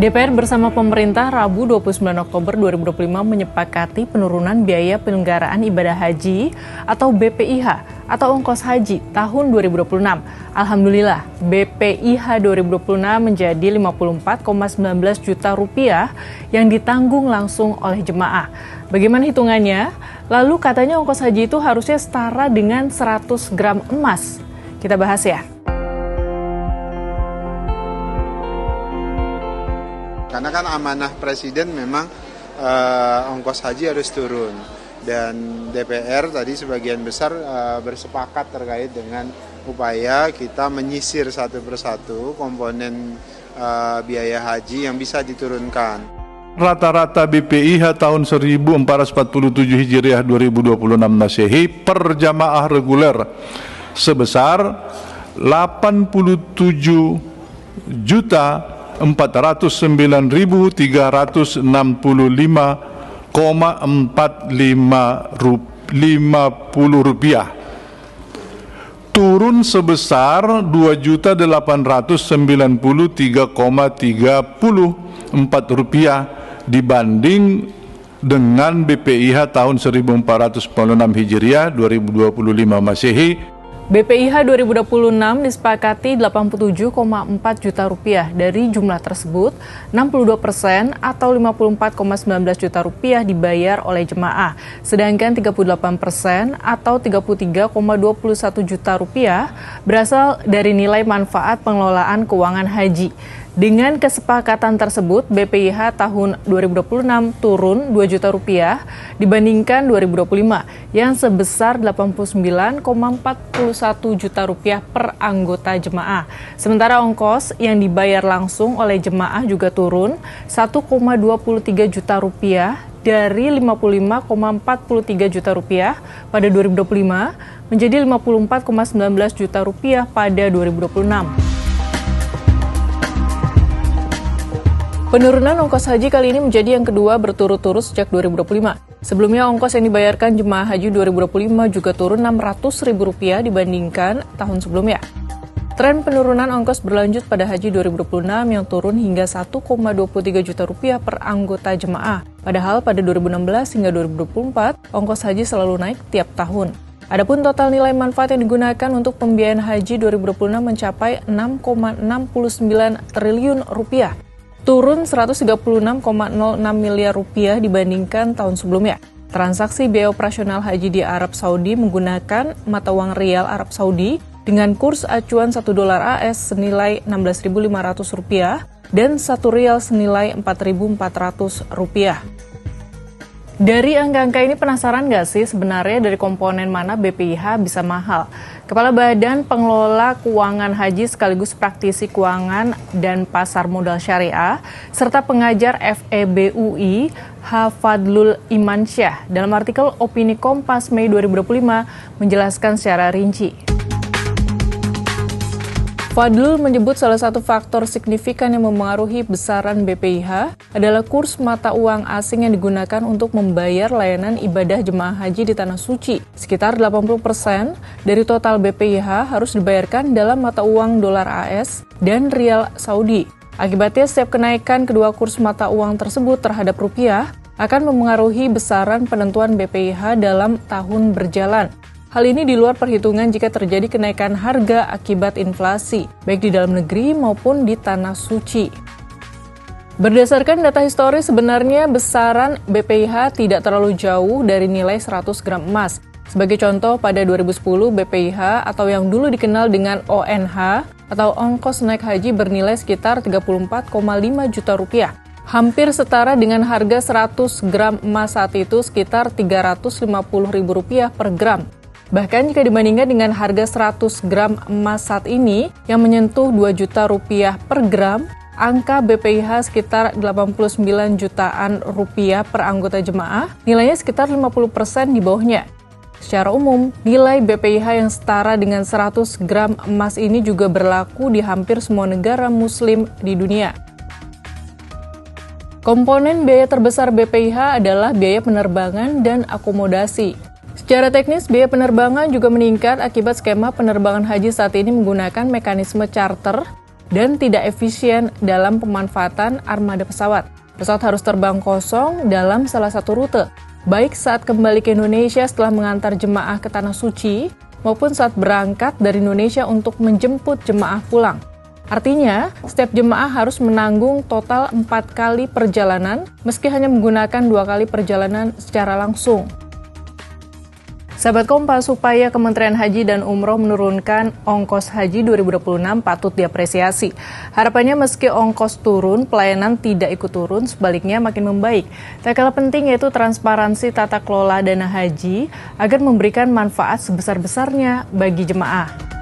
DPR bersama pemerintah Rabu 29 Oktober 2025 menyepakati penurunan biaya penyelenggaraan ibadah haji atau BPIH atau ongkos haji tahun 2026. Alhamdulillah, BPIH 2026 menjadi 54,19 juta rupiah yang ditanggung langsung oleh jemaah. Bagaimana hitungannya? Lalu katanya ongkos haji itu harusnya setara dengan 100 gram emas. Kita bahas ya. Karena kan amanah Presiden memang ongkos haji harus turun. Dan DPR tadi sebagian besar bersepakat terkait dengan upaya kita menyisir satu persatu komponen biaya haji yang bisa diturunkan. Rata-rata BPIH tahun 1447 Hijriah 2026 Masehi per jamaah reguler sebesar 87.409.365,45 rupiah, turun sebesar 2.893,34 rupiah dibanding dengan BPIH tahun 1446 Hijriah 2025 Masehi. BPIH 2026 disepakati 87,4 juta rupiah. Dari jumlah tersebut, 62% atau 54,19 juta rupiah dibayar oleh jemaah, sedangkan 38% atau 33,21 juta rupiah berasal dari nilai manfaat pengelolaan keuangan haji. Dengan kesepakatan tersebut, BPIH tahun 2026 turun 2 juta rupiah dibandingkan 2025 yang sebesar 89,41 juta rupiah per anggota jemaah. Sementara ongkos yang dibayar langsung oleh jemaah juga turun 1,23 juta rupiah dari 55,43 juta rupiah pada 2025 menjadi 54,19 juta rupiah pada 2026. Penurunan ongkos haji kali ini menjadi yang kedua berturut-turut sejak 2025. Sebelumnya ongkos yang dibayarkan jemaah haji 2025 juga turun Rp600.000 dibandingkan tahun sebelumnya. Tren penurunan ongkos berlanjut pada haji 2026 yang turun hingga 1,23 juta rupiah per anggota jemaah. Padahal pada 2016 hingga 2024, ongkos haji selalu naik tiap tahun. Adapun total nilai manfaat yang digunakan untuk pembiayaan haji 2026 mencapai 6,69 triliun rupiah. Turun 136,06 miliar rupiah dibandingkan tahun sebelumnya. Transaksi biaya operasional haji di Arab Saudi menggunakan mata uang rial Arab Saudi dengan kurs acuan $1 AS senilai Rp16.500 dan 1 rial senilai Rp4.400. Dari angka-angka ini penasaran nggak sih sebenarnya dari komponen mana BPIH bisa mahal? Kepala Badan Pengelola Keuangan Haji sekaligus praktisi keuangan dan pasar modal syariah, serta pengajar FEB UI, Hafadlul Imansyah, dalam artikel Opini Kompas Mei 2025 menjelaskan secara rinci. Fadlul menyebut salah satu faktor signifikan yang memengaruhi besaran BPIH adalah kurs mata uang asing yang digunakan untuk membayar layanan ibadah jemaah haji di Tanah Suci. Sekitar 80% dari total BPIH harus dibayarkan dalam mata uang dolar AS dan rial Saudi. Akibatnya, setiap kenaikan kedua kurs mata uang tersebut terhadap rupiah akan memengaruhi besaran penentuan BPIH dalam tahun berjalan. Hal ini di luar perhitungan jika terjadi kenaikan harga akibat inflasi, baik di dalam negeri maupun di Tanah Suci. Berdasarkan data historis, sebenarnya besaran BPIH tidak terlalu jauh dari nilai 100 gram emas. Sebagai contoh, pada 2010 BPIH atau yang dulu dikenal dengan ONH atau ongkos naik haji bernilai sekitar 34,5 juta rupiah. Hampir setara dengan harga 100 gram emas saat itu sekitar Rp350.000 per gram. Bahkan jika dibandingkan dengan harga 100 gram emas saat ini yang menyentuh 2 juta rupiah per gram, angka BPIH sekitar 89 jutaan rupiah per anggota jemaah, nilainya sekitar 50% di bawahnya. Secara umum, nilai BPIH yang setara dengan 100 gram emas ini juga berlaku di hampir semua negara muslim di dunia. Komponen biaya terbesar BPIH adalah biaya penerbangan dan akomodasi. Secara teknis, biaya penerbangan juga meningkat akibat skema penerbangan haji saat ini menggunakan mekanisme charter dan tidak efisien dalam pemanfaatan armada pesawat. Pesawat harus terbang kosong dalam salah satu rute, baik saat kembali ke Indonesia setelah mengantar jemaah ke Tanah Suci, maupun saat berangkat dari Indonesia untuk menjemput jemaah pulang. Artinya, setiap jemaah harus menanggung total 4 kali perjalanan, meski hanya menggunakan 2 kali perjalanan secara langsung. Sahabat Kompas, upaya Kementerian Haji dan Umroh menurunkan ongkos haji 2026 patut diapresiasi. Harapannya meski ongkos turun, pelayanan tidak ikut turun, sebaliknya makin membaik. Tak kalah penting yaitu transparansi tata kelola dana haji agar memberikan manfaat sebesar-besarnya bagi jemaah.